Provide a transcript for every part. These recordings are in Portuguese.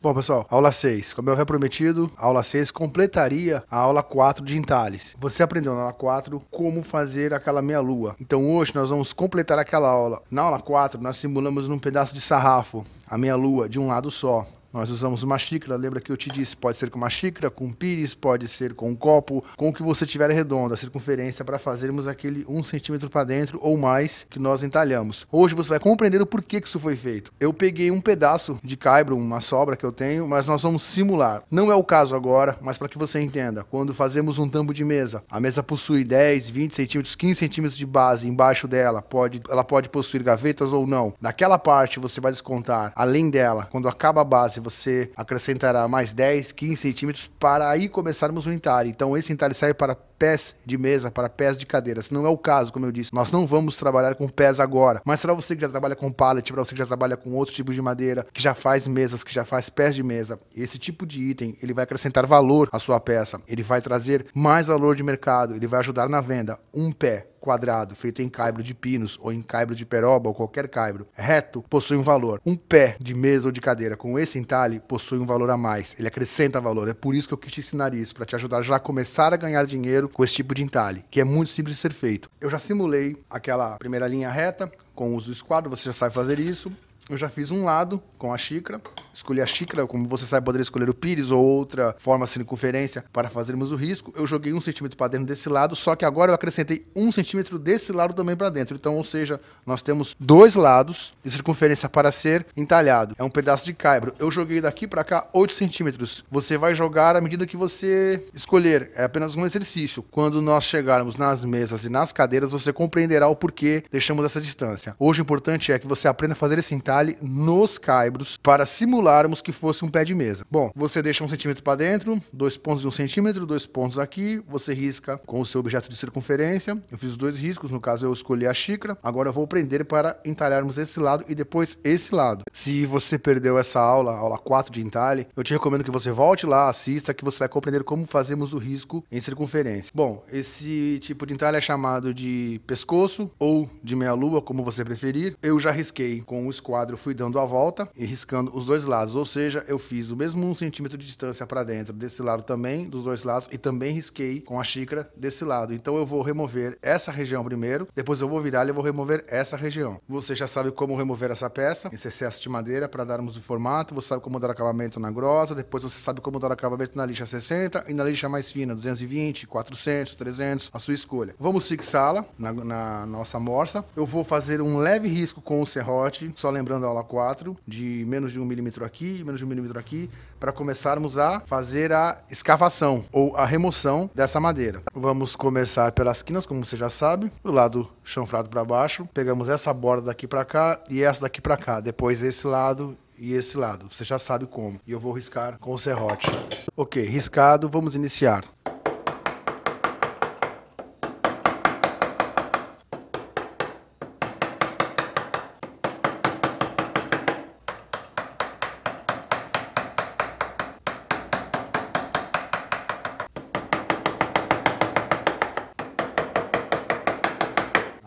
Bom, pessoal, aula 6. Como eu havia prometido, a aula 6 completaria a aula 4 de entalhes. Você aprendeu na aula 4 como fazer aquela meia-lua. Então hoje nós vamos completar aquela aula. Na aula 4 nós simulamos num pedaço de sarrafo a meia-lua de um lado só. Nós usamos uma xícara, lembra que eu te disse, pode ser com uma xícara, com um pires, pode ser com um copo, com o que você tiver redondo, a circunferência, para fazermos aquele 1 centímetro para dentro ou mais que nós entalhamos. Hoje você vai compreender o porquê que isso foi feito. Eu peguei um pedaço de caibro, uma sobra que eu tenho, mas nós vamos simular. Não é o caso agora, mas para que você entenda, quando fazemos um tambo de mesa, a mesa possui 10, 20 centímetros, 15 centímetros de base embaixo dela, ela pode possuir gavetas ou não. Naquela parte você vai descontar, além dela, quando acaba a base, você acrescentará mais 10, 15 centímetros para aí começarmos o entalhe. Então esse entalhe sai para pés de mesa, para pés de cadeiras. Não é o caso, como eu disse. Nós não vamos trabalhar com pés agora. Mas para você que já trabalha com pallet, para você que já trabalha com outros tipos de madeira, que já faz mesas, que já faz pés de mesa, esse tipo de item, ele vai acrescentar valor à sua peça. Ele vai trazer mais valor de mercado. Ele vai ajudar na venda. Um pé quadrado, feito em caibro de pinos ou em caibro de peroba ou qualquer caibro reto, possui um valor. Um pé de mesa ou de cadeira com esse entalhe possui um valor a mais. Ele acrescenta valor. É por isso que eu quis te ensinar isso, para te ajudar já a começar a ganhar dinheiro com esse tipo de entalhe, que é muito simples de ser feito. Eu já simulei aquela primeira linha reta com o uso do esquadro, você já sabe fazer isso. Eu já fiz um lado com a xícara, escolhi a xícara, como você sabe, poderia escolher o pires ou outra forma circunferência para fazermos o risco. Eu joguei 1 centímetro para dentro desse lado, só que agora eu acrescentei 1 centímetro desse lado também para dentro. Então, ou seja, nós temos 2 lados de circunferência para ser entalhado. É um pedaço de caibro. Eu joguei daqui para cá 8 centímetros. Você vai jogar à medida que você escolher. É apenas um exercício. Quando nós chegarmos nas mesas e nas cadeiras, você compreenderá o porquê deixamos essa distância. Hoje o importante é que você aprenda a fazer esse entalhe nos caibros para simularmos que fosse um pé de mesa. Bom, você deixa 1 centímetro para dentro, 2 pontos de 1 centímetro, 2 pontos aqui, você risca com o seu objeto de circunferência. Eu fiz 2 riscos, no caso eu escolhi a xícara. Agora eu vou prender para entalharmos esse lado e depois esse lado. Se você perdeu essa aula, aula 4 de entalhe, eu te recomendo que você volte lá, assista, que você vai compreender como fazemos o risco em circunferência. Bom, esse tipo de entalhe é chamado de pescoço ou de meia-lua, como você preferir. Eu já risquei com o esquadro, eu fui dando a volta e riscando os 2 lados, ou seja, eu fiz o mesmo 1 centímetro de distância para dentro desse lado também, dos 2 lados, e também risquei com a xícara desse lado. Então eu vou remover essa região primeiro, depois eu vou virar e eu vou remover essa região. Você já sabe como remover essa peça, esse excesso de madeira, para darmos o formato. Você sabe como dar acabamento na grossa, depois você sabe como dar acabamento na lixa 60 e na lixa mais fina, 220, 400, 300, a sua escolha. Vamos fixá-la na nossa morsa. Eu vou fazer um leve risco com o serrote, só lembrando a aula 4, de menos de 1 milímetro aqui, menos de 1 milímetro aqui, para começarmos a fazer a escavação ou a remoção dessa madeira. Vamos começar pelas quinas, como você já sabe, do lado chanfrado para baixo. Pegamos essa borda daqui para cá e essa daqui para cá, depois esse lado e esse lado. Você já sabe como. E eu vou riscar com o serrote. Ok, riscado, vamos iniciar.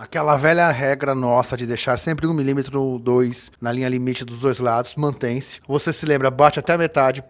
Aquela velha regra nossa de deixar sempre 1 milímetro ou 2 na linha limite dos 2 lados mantém-se. Você se lembra, bate até a metade,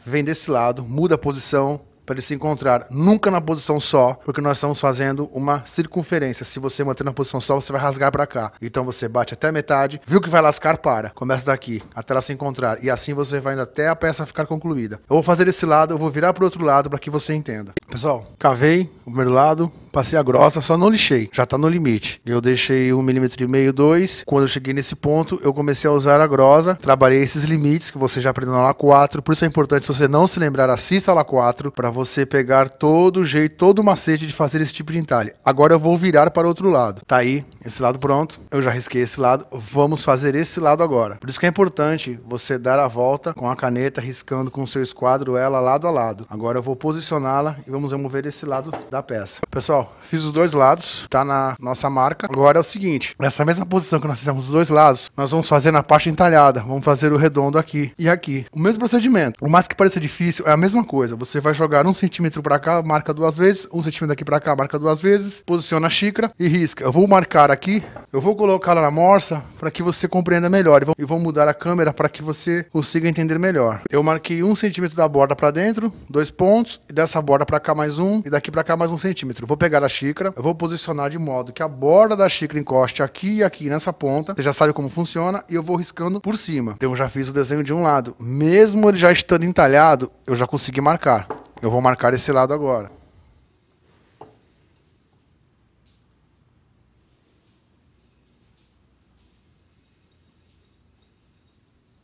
vem desse lado, muda a posição para ele se encontrar nunca na posição só, porque nós estamos fazendo uma circunferência. Se você manter na posição só, você vai rasgar para cá. Então você bate até a metade, viu que vai lascar, para. Começa daqui, até ela se encontrar. E assim você vai indo até a peça ficar concluída. Eu vou fazer esse lado, eu vou virar para o outro lado para que você entenda. Pessoal, cavei o primeiro lado, passei a grossa, só não lixei, já tá no limite. Eu deixei 1,5 mm, 2. Quando eu cheguei nesse ponto, eu comecei a usar a grossa, trabalhei esses limites que você já aprendeu na aula 4. Por isso é importante, se você não se lembrar, assista a aula 4 para você pegar todo o jeito, todo o macete de fazer esse tipo de entalhe. Agora eu vou virar para o outro lado. Tá aí, esse lado pronto. Eu já risquei esse lado. Vamos fazer esse lado agora. Por isso que é importante você dar a volta com a caneta, riscando com o seu esquadro ela lado a lado. Agora eu vou posicioná-la e vamos remover esse lado da peça. Pessoal, pessoal, fiz os dois lados, tá na nossa marca. Agora é o seguinte, essa mesma posição que nós fizemos dos dois lados, nós vamos fazer na parte entalhada. Vamos fazer o redondo aqui e aqui. O mesmo procedimento. Por mais que pareça difícil, é a mesma coisa. Você vai jogar 1 centímetro pra cá, marca 2 vezes, 1 centímetro daqui pra cá, marca 2 vezes, posiciona a xícara e risca. Eu vou marcar aqui, eu vou colocar ela na morsa para que você compreenda melhor e vou mudar a câmera para que você consiga entender melhor. Eu marquei 1 centímetro da borda para dentro, 2 pontos, e dessa borda para cá mais 1, e daqui para cá mais 1 centímetro. Vou pegar a xícara, eu vou posicionar de modo que a borda da xícara encoste aqui e aqui nessa ponta. Você já sabe como funciona, e eu vou riscando por cima. Então eu já fiz o desenho de um lado. Mesmo ele já estando entalhado, eu já consegui marcar. Eu vou marcar esse lado agora.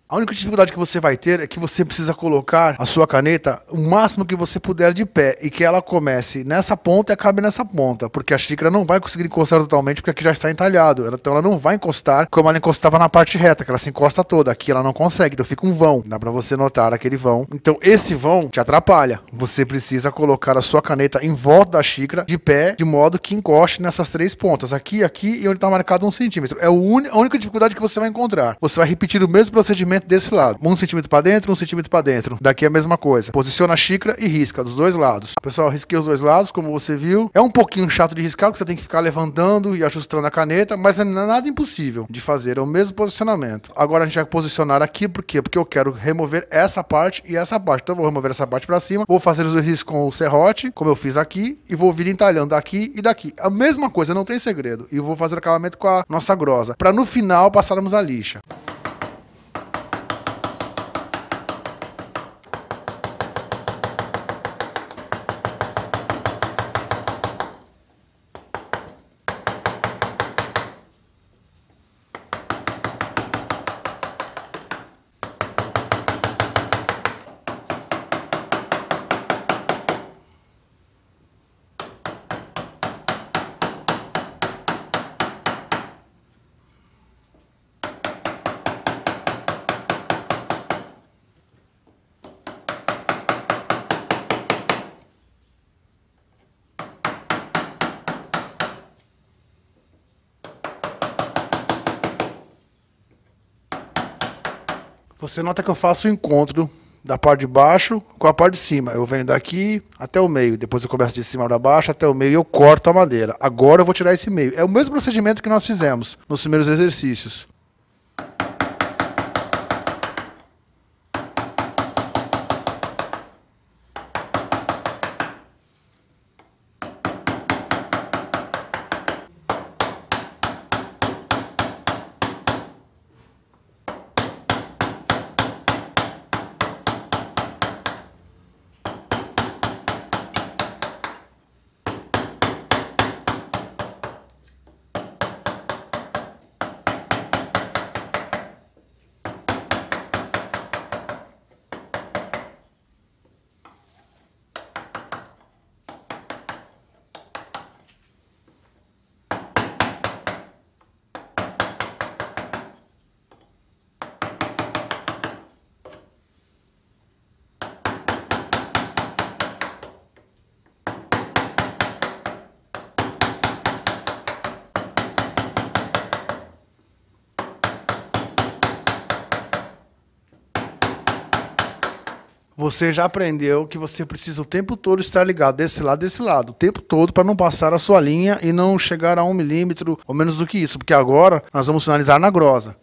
A única dificuldade que você vai ter é que você precisa colocar a sua caneta o máximo que você puder de pé e que ela comece nessa ponta e acabe nessa ponta, porque a xícara não vai conseguir encostar totalmente porque aqui já está entalhado, então ela não vai encostar como ela encostava na parte reta, que ela se encosta toda, aqui ela não consegue, então fica um vão, dá pra você notar aquele vão. Então esse vão te atrapalha, você precisa colocar a sua caneta em volta da xícara de pé, de modo que encoste nessas 3 pontas, aqui, aqui e onde está marcado 1 centímetro. É a única dificuldade que você vai encontrar. Você vai repetir o mesmo procedimento desse lado. 1 centímetro para dentro, 1 centímetro para dentro. Daqui é a mesma coisa. Posiciona a xícara e risca dos dois lados. Pessoal, risquei os dois lados, como você viu. É um pouquinho chato de riscar, porque você tem que ficar levantando e ajustando a caneta, mas não é nada impossível de fazer. É o mesmo posicionamento. Agora a gente vai posicionar aqui, por quê? Porque eu quero remover essa parte e essa parte. Então eu vou remover essa parte para cima, vou fazer os riscos com o serrote, como eu fiz aqui, e vou vir entalhando daqui e daqui. A mesma coisa, não tem segredo. E eu vou fazer o acabamento com a nossa grosa, para no final passarmos a lixa. Você nota que eu faço o encontro da parte de baixo com a parte de cima. Eu venho daqui até o meio, depois eu começo de cima para baixo até o meio e eu corto a madeira. Agora eu vou tirar esse meio. É o mesmo procedimento que nós fizemos nos primeiros exercícios. Você já aprendeu que você precisa o tempo todo estar ligado desse lado, o tempo todo, para não passar a sua linha e não chegar a 1 milímetro ou menos do que isso, porque agora nós vamos finalizar na grosa.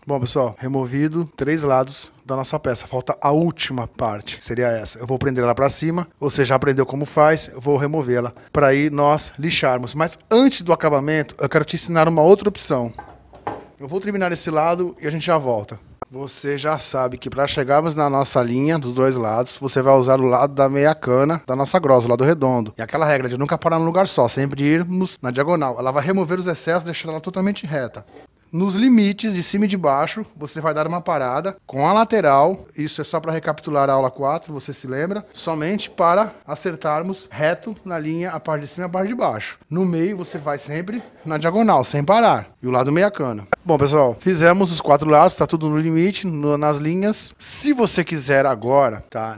Bom, pessoal, removido 3 lados da nossa peça. Falta a última parte, que seria essa. Eu vou prender ela para cima. Você já aprendeu como faz. Eu vou removê-la para aí nós lixarmos. Mas antes do acabamento, eu quero te ensinar uma outra opção. Eu vou terminar esse lado e a gente já volta. Você já sabe que para chegarmos na nossa linha dos dois lados, você vai usar o lado da meia cana da nossa grossa, o lado redondo. E aquela regra de nunca parar num lugar só, sempre irmos na diagonal. Ela vai remover os excessos, deixando ela totalmente reta. Nos limites de cima e de baixo, você vai dar uma parada com a lateral. Isso é só para recapitular a aula 4, você se lembra? Somente para acertarmos reto na linha, a parte de cima e a parte de baixo. No meio, você vai sempre na diagonal, sem parar. E o lado meia cana. Bom, pessoal, fizemos os 4 lados, tá tudo no limite, nas linhas. Se você quiser agora, tá?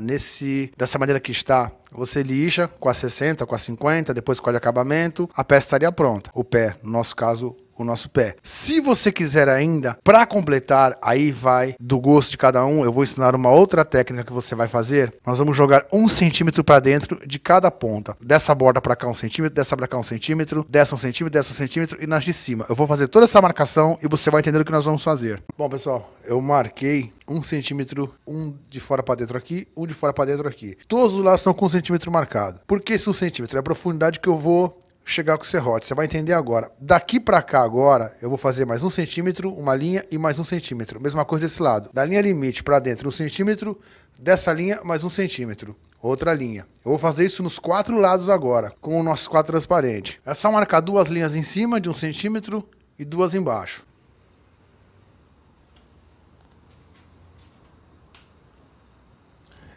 Dessa maneira que está, você lixa com a 60, com a 50, depois escolhe acabamento, a peça estaria pronta. O pé, no nosso caso, o nosso pé. Se você quiser ainda, para completar, aí vai do gosto de cada um, eu vou ensinar uma outra técnica que você vai fazer. Nós vamos jogar 1 centímetro para dentro de cada ponta. Dessa borda para cá 1 centímetro, dessa para cá 1 centímetro, dessa 1 centímetro, dessa 1 centímetro e nas de cima. Eu vou fazer toda essa marcação e você vai entender o que nós vamos fazer. Bom, pessoal, eu marquei 1 centímetro, um de fora para dentro aqui, um de fora para dentro aqui. Todos os lados estão com 1 centímetro marcado. Por que esse 1 centímetro? É a profundidade que eu vou chegar com o serrote, você vai entender agora. Daqui pra cá agora, eu vou fazer mais 1 centímetro, uma linha e mais 1 centímetro. Mesma coisa desse lado. Da linha limite pra dentro 1 centímetro, dessa linha mais 1 centímetro. Outra linha. Eu vou fazer isso nos 4 lados agora, com o nosso quadro transparente. É só marcar 2 linhas em cima de 1 centímetro e 2 embaixo.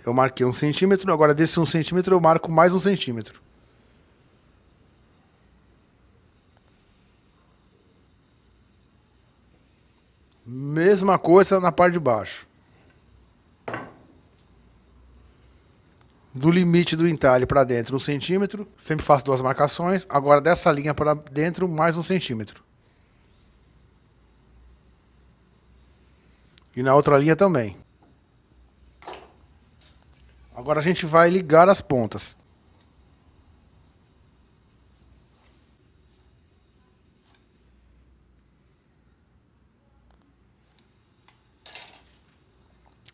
Eu marquei 1 centímetro, agora desse 1 centímetro eu marco mais 1 centímetro. Mesma coisa na parte de baixo. Do limite do entalhe para dentro 1 centímetro. Sempre faço 2 marcações. Agora dessa linha para dentro mais 1 centímetro. E na outra linha também. Agora a gente vai ligar as pontas.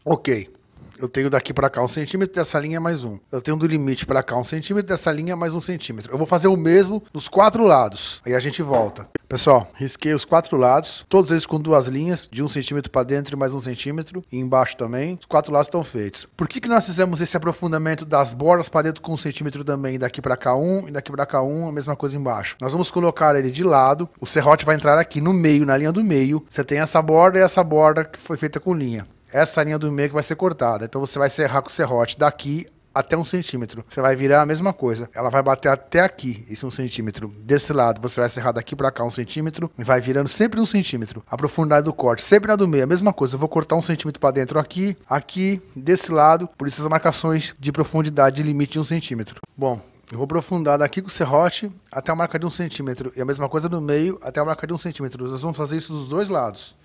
Ok, eu tenho daqui para cá 1 centímetro, dessa linha mais 1. Eu tenho do limite para cá 1 centímetro, dessa linha mais 1 centímetro. Eu vou fazer o mesmo nos 4 lados, aí a gente volta. Pessoal, risquei os 4 lados, todos eles com 2 linhas, de 1 centímetro para dentro e mais 1 centímetro, e embaixo também. Os 4 lados estão feitos. Por que nós fizemos esse aprofundamento das bordas para dentro com 1 centímetro também? Daqui para cá 1 e daqui para cá 1, a mesma coisa embaixo. Nós vamos colocar ele de lado, o serrote vai entrar aqui no meio, na linha do meio. Você tem essa borda e essa borda que foi feita com linha. Essa linha do meio que vai ser cortada. Então você vai serrar com o serrote daqui até 1 centímetro. Você vai virar a mesma coisa. Ela vai bater até aqui, esse 1 centímetro. Desse lado você vai serrar daqui pra cá 1 centímetro e vai virando sempre 1 centímetro. A profundidade do corte, sempre na do meio, a mesma coisa. Eu vou cortar 1 centímetro pra dentro aqui, aqui, desse lado. Por isso as marcações de profundidade de limite de 1 centímetro. Bom, eu vou aprofundar daqui com o serrote até a marca de 1 centímetro. E a mesma coisa no meio até a marca de 1 centímetro. Nós vamos fazer isso dos 2 lados.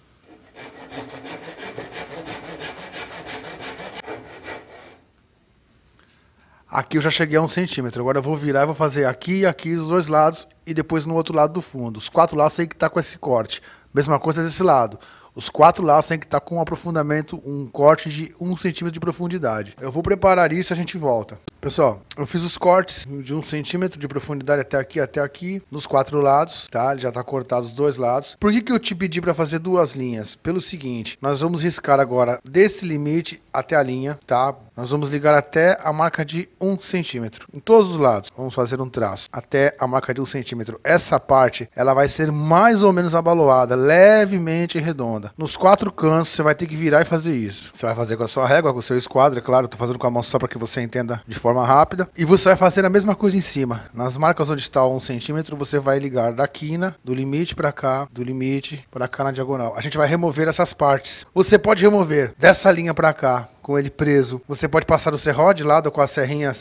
Aqui eu já cheguei a 1 centímetro. Agora eu vou virar e vou fazer aqui e aqui os 2 lados e depois no outro lado do fundo. Os 4 lados tem que estar com esse corte. Mesma coisa desse lado. Os 4 lados tem que estar com um aprofundamento, um corte de 1 centímetro de profundidade. Eu vou preparar isso e a gente volta. Pessoal, eu fiz os cortes de 1 centímetro de profundidade até aqui, nos 4 lados, tá? Ele já tá cortado os 2 lados. Por que eu te pedi para fazer 2 linhas? Pelo seguinte, nós vamos riscar agora desse limite até a linha, tá? Nós vamos ligar até a marca de 1 centímetro, em todos os lados. Vamos fazer um traço até a marca de 1 centímetro. Essa parte, ela vai ser mais ou menos abaloada, levemente redonda. Nos 4 cantos, você vai ter que virar e fazer isso. Você vai fazer com a sua régua, com o seu esquadro, é claro. Eu tô fazendo com a mão só para que você entenda de forma rápida. E você vai fazer a mesma coisa em cima. Nas marcas onde está 1 centímetro, você vai ligar da quina, do limite para cá, do limite para cá na diagonal. A gente vai remover essas partes. Você pode remover dessa linha para cá, com ele preso. Você pode passar o serrote de lado com a serrinha,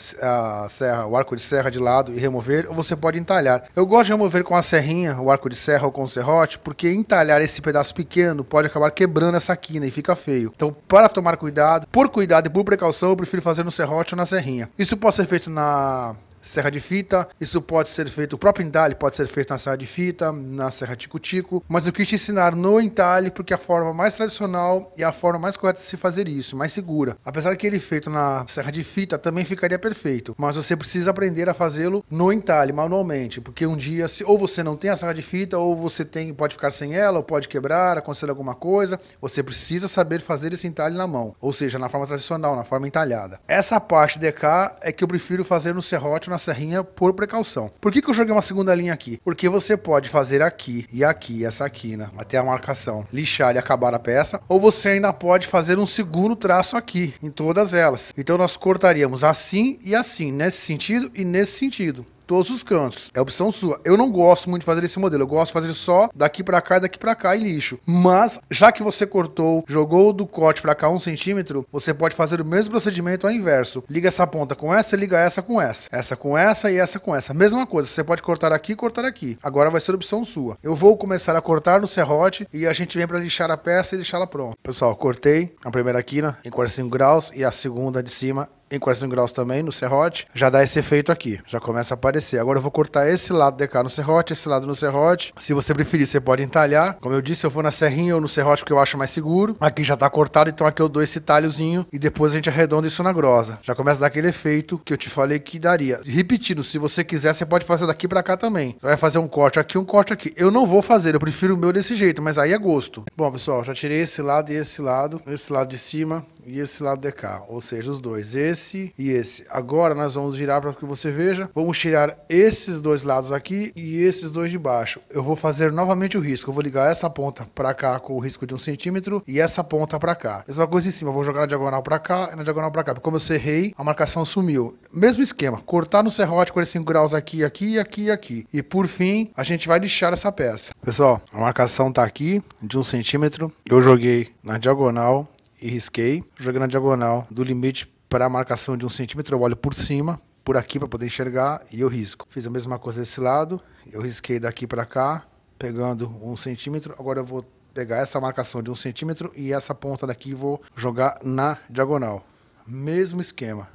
o arco de serra de lado e remover, ou você pode entalhar. Eu gosto de remover com a serrinha, o arco de serra ou com o serrote, porque entalhar esse pedaço pequeno pode acabar quebrando essa quina e fica feio. Então, para tomar cuidado, por cuidado e por precaução, eu prefiro fazer no serrote ou na serrinha. Isso pode ser feito na serra de fita, isso pode ser feito, o próprio entalhe pode ser feito na serra de fita, na serra tico-tico, mas eu quis te ensinar no entalhe porque é a forma mais tradicional e a forma mais correta de se fazer isso, mais segura. Apesar que ele feito na serra de fita também ficaria perfeito, mas você precisa aprender a fazê-lo no entalhe, manualmente, porque um dia, ou você não tem a serra de fita, ou você tem, pode ficar sem ela, ou pode quebrar, acontecer alguma coisa, você precisa saber fazer esse entalhe na mão, ou seja, na forma tradicional, na forma entalhada. Essa parte de cá é que eu prefiro fazer no serrote na serrinha por precaução. Por que eu joguei uma segunda linha aqui? Porque você pode fazer aqui e aqui, essa quina, até a marcação, lixar e acabar a peça, ou você ainda pode fazer um segundo traço aqui, em todas elas. Então nós cortaríamos assim e assim, nesse sentido e nesse sentido. Todos os cantos. É opção sua. Eu não gosto muito de fazer esse modelo. Eu gosto de fazer só daqui pra cá e daqui pra cá e lixo. Mas, já que você cortou, jogou do corte pra cá 1 centímetro, você pode fazer o mesmo procedimento ao inverso. Liga essa ponta com essa e liga essa com essa. Essa com essa e essa com essa. Mesma coisa. Você pode cortar aqui e cortar aqui. Agora vai ser opção sua. Eu vou começar a cortar no serrote e a gente vem pra lixar a peça e deixá-la pronta. Pessoal, cortei a primeira quina em 45 graus e a segunda de cima em 45 graus também, no serrote, já dá esse efeito aqui, já começa a aparecer. Agora eu vou cortar esse lado de cá no serrote, esse lado no serrote. Se você preferir, você pode entalhar. Como eu disse, eu vou na serrinha ou no serrote porque eu acho mais seguro. Aqui já tá cortado, então aqui eu dou esse talhozinho e depois a gente arredonda isso na grosa. Já começa a dar aquele efeito que eu te falei que daria. Repetindo, se você quiser, você pode fazer daqui pra cá também. Vai fazer um corte aqui, um corte aqui. Eu não vou fazer, eu prefiro o meu desse jeito, mas aí é gosto. Bom, pessoal, já tirei esse lado e esse lado de cima e esse lado de cá, ou seja, os dois, esse e esse. Agora nós vamos virar para que você veja. Vamos tirar esses dois lados aqui e esses dois de baixo. Eu vou fazer novamente o risco. Eu vou ligar essa ponta para cá com o risco de 1 centímetro e essa ponta para cá. Mesma coisa em cima. Eu vou jogar na diagonal para cá e na diagonal para cá. Porque como eu serrei, a marcação sumiu. Mesmo esquema. Cortar no serrote 45 graus aqui, aqui, aqui, aqui. E por fim, a gente vai lixar essa peça. Pessoal, a marcação tá aqui de 1 centímetro. Eu joguei na diagonal e risquei. Joguei na diagonal do limite para a marcação de 1 centímetro. Eu olho por cima, por aqui para poder enxergar e eu risco. Fiz a mesma coisa desse lado. Eu risquei daqui para cá, pegando 1 centímetro. Agora eu vou pegar essa marcação de 1 centímetro e essa ponta daqui vou jogar na diagonal. Mesmo esquema.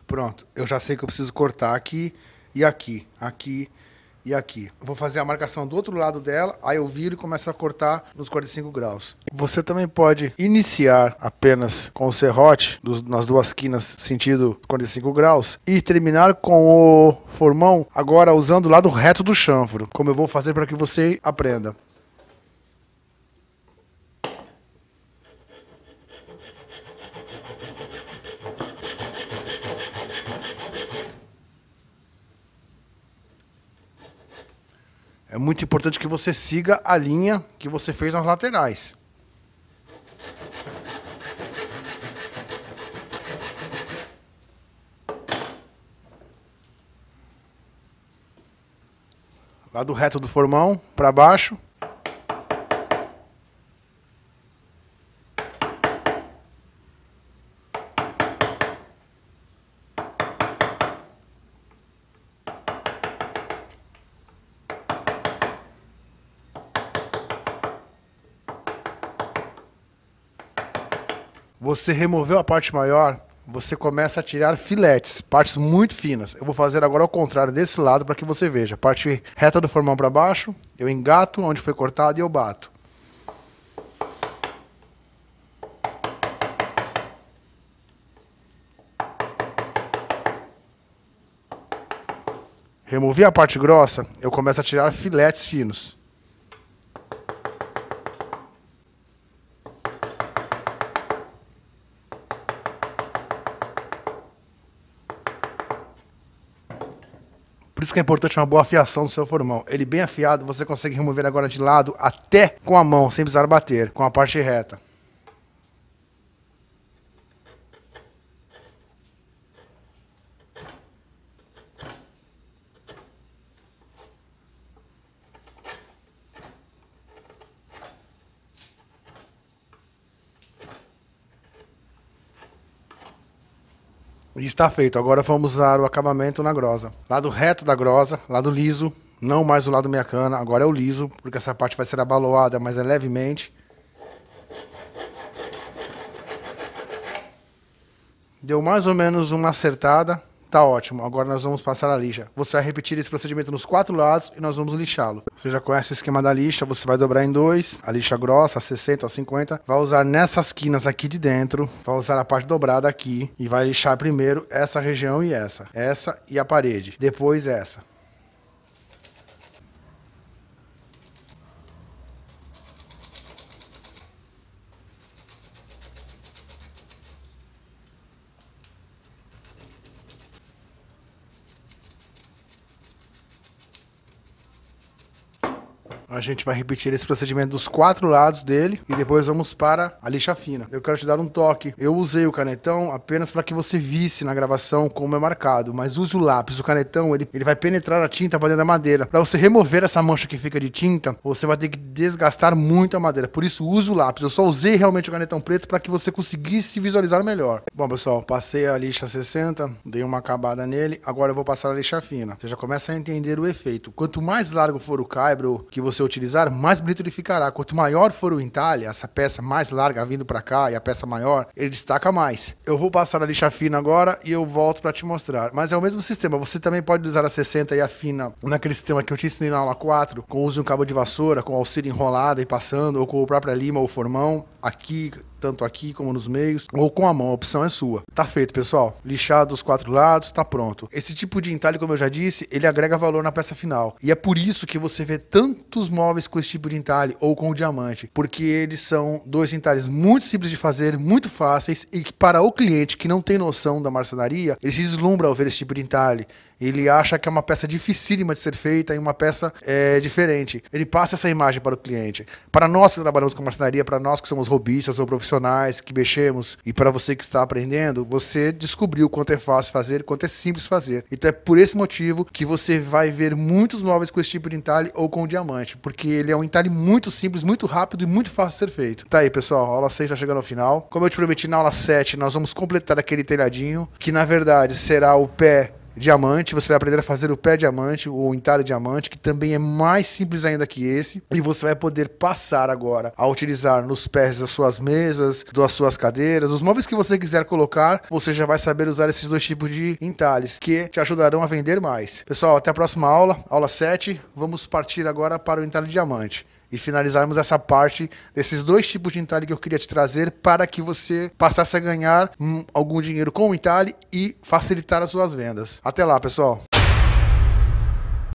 Pronto, eu já sei que eu preciso cortar aqui e aqui, aqui e aqui. Vou fazer a marcação do outro lado dela, aí eu viro e começo a cortar nos 45 graus. Você também pode iniciar apenas com o serrote, nas duas quinas, sentido 45 graus, e terminar com o formão, agora usando o lado reto do chanfro, como eu vou fazer para que você aprenda. É muito importante que você siga a linha que você fez nas laterais. Lado reto do formão, para baixo. Você removeu a parte maior, você começa a tirar filetes, partes muito finas. Eu vou fazer agora ao contrário desse lado para que você veja. Parte reta do formão para baixo, eu engato onde foi cortado e eu bato. Removi a parte grossa, eu começo a tirar filetes finos. Por isso que é importante uma boa afiação do seu formão. Ele bem afiado, você consegue remover agora de lado até com a mão, sem precisar bater, com a parte reta. E está feito. Agora vamos usar o acabamento na grosa. Lado reto da grosa, lado liso, não mais o lado meia cana, agora é o liso, porque essa parte vai ser abaloada, mas é levemente. Deu mais ou menos uma acertada, tá ótimo. Agora nós vamos passar a lixa. Você vai repetir esse procedimento nos 4 lados e nós vamos lixá-lo. Você já conhece o esquema da lixa, você vai dobrar em 2, a lixa grossa, a 60 ou 50. Vai usar nessas quinas aqui de dentro, vai usar a parte dobrada aqui e vai lixar primeiro essa região e essa e a parede, depois essa. A gente vai repetir esse procedimento dos 4 lados dele e depois vamos para a lixa fina. Eu quero te dar um toque. Eu usei o canetão apenas para que você visse na gravação como é marcado, mas use o lápis. O canetão, ele vai penetrar a tinta para dentro da madeira. Para você remover essa mancha que fica de tinta, você vai ter que desgastar muito a madeira. Por isso, use o lápis. Eu só usei realmente o canetão preto para que você conseguisse visualizar melhor. Bom, pessoal, passei a lixa 60, dei uma acabada nele. Agora eu vou passar a lixa fina. Você já começa a entender o efeito. Quanto mais largo for o caibro que você utilizar, mais bonito ele ficará. Quanto maior for o entalhe, essa peça mais larga vindo para cá e a peça maior, ele destaca mais. Eu vou passar a lixa fina agora e eu volto para te mostrar. Mas é o mesmo sistema. Você também pode usar a 60 e a fina naquele sistema que eu te ensinei na aula 4, com o uso de um cabo de vassoura, com auxílio enrolado e passando, ou com a própria lima ou formão, aqui, tanto aqui como nos meios, ou com a mão, a opção é sua. Tá feito, pessoal. Lixado dos 4 lados, tá pronto. Esse tipo de entalhe, como eu já disse, ele agrega valor na peça final. E é por isso que você vê tantos móveis com esse tipo de entalhe ou com o diamante, porque eles são 2 entalhes muito simples de fazer, muito fáceis, e que para o cliente que não tem noção da marcenaria, ele se deslumbra ao ver esse tipo de entalhe. Ele acha que é uma peça dificílima de ser feita e uma peça diferente. Ele passa essa imagem para o cliente. Para nós que trabalhamos com marcenaria, para nós que somos robistas ou profissionais, que mexemos, e para você que está aprendendo, você descobriu quanto é fácil fazer, quanto é simples fazer. Então é por esse motivo que você vai ver muitos móveis com esse tipo de entalhe ou com diamante, porque ele é um entalhe muito simples, muito rápido e muito fácil de ser feito. Tá aí, pessoal, a aula 6 está chegando ao final. Como eu te prometi na aula 7, nós vamos completar aquele telhadinho, que na verdade será o pé diamante. Você vai aprender a fazer o pé diamante, o entalhe diamante, que também é mais simples ainda que esse, e você vai poder passar agora a utilizar nos pés das suas mesas, das suas cadeiras, os móveis que você quiser colocar. Você já vai saber usar esses 2 tipos de entalhes que te ajudarão a vender mais. Pessoal, até a próxima aula, aula 7. Vamos partir agora para o entalhe diamante e finalizarmos essa parte desses 2 tipos de entalhe que eu queria te trazer para que você passasse a ganhar algum dinheiro com o entalhe e facilitar as suas vendas. Até lá, pessoal!